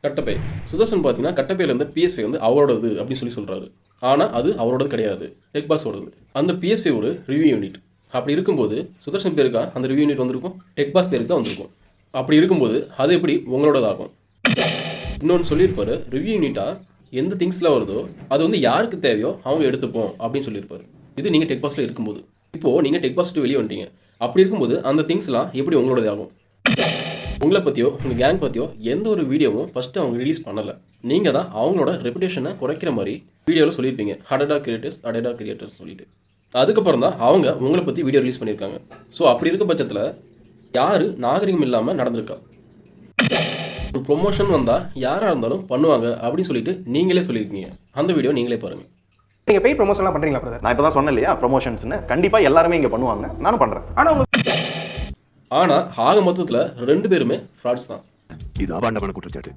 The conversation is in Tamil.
கட்டப்பை சுதர்சன் பார்த்தீங்கன்னா கட்டப்பையில் இருந்த PS5 வந்து அவரோடது அப்படின்னு சொல்கிறாரு. ஆனால் அது அவரோடது கிடையாது, டெக் பாஸோடது. அந்த PS5 ஒரு ரிவ்யூ யூனிட். அப்படி இருக்கும்போது சுதர்சன் பேருக்கா அந்த ரிவ்யூ யூனிட் வந்திருக்கும்? டெக் பாஸ் பேருக்கு தான் வந்திருக்கும். அப்படி இருக்கும்போது அது எப்படி உங்களோடதாகும்? இன்னொன்று சொல்லியிருப்பாரு, ரிவ்யூ யூனிட்டாக எந்த திங்ஸ்லாம் வருதோ அது வந்து யாருக்கு தேவையோ அவங்க எடுத்துப்போம் அப்படின்னு சொல்லியிருப்பாரு. இது நீங்கள் டெக் பாஸில் இருக்கும்போது. இப்போது நீங்கள் டெக் பாஸ் வெளியே வந்துட்டீங்க. அப்படி இருக்கும்போது அந்த திங்ஸ்லாம் எப்படி உங்களோடது ஆகும்? உங்களை பற்றியோ உங்கள் கேங் பற்றியோ எந்த ஒரு வீடியோவும் ஃபஸ்ட்டு அவங்க ரிலீஸ் பண்ணலை. நீங்கள் தான் அவங்களோட ரெப்புடேஷனை குறைக்கிற மாதிரி வீடியோவில் சொல்லியிருப்பீங்க, அடடா கிரியேட்டர்ஸ் சொல்லிட்டு. அதுக்கப்புறம் தான் அவங்க உங்களை பற்றி வீடியோ ரிலீஸ் பண்ணியிருக்காங்க. ஸோ அப்படி இருக்க பட்சத்தில் யார் நாகரிகம் இல்லாமல் நடந்திருக்கா? ஒரு ப்ரொமோஷன் வந்தால் யாராக இருந்தாலும் பண்ணுவாங்க அப்படின்னு சொல்லிட்டு நீங்களே சொல்லியிருக்கீங்க. அந்த வீடியோ நீங்களே பாருங்கள். நீங்கள் பெய்ட் ப்ரொமோஷன்லாம் பண்ணுறீங்களா பிரதர்? நான் இப்போ தான் சொன்னேன் இல்லையா, ப்ரொமோஷன்ஸ்னு கண்டிப்பாக எல்லாருமே இங்கே பண்ணுவாங்க, நானும் பண்ணுறேன். ஆனால் ஆக மொத்தத்தில் 2 பேருமே ஃப்ராட்ஸ் தான். இது அபாண்டமான குற்றச்சாட்டு.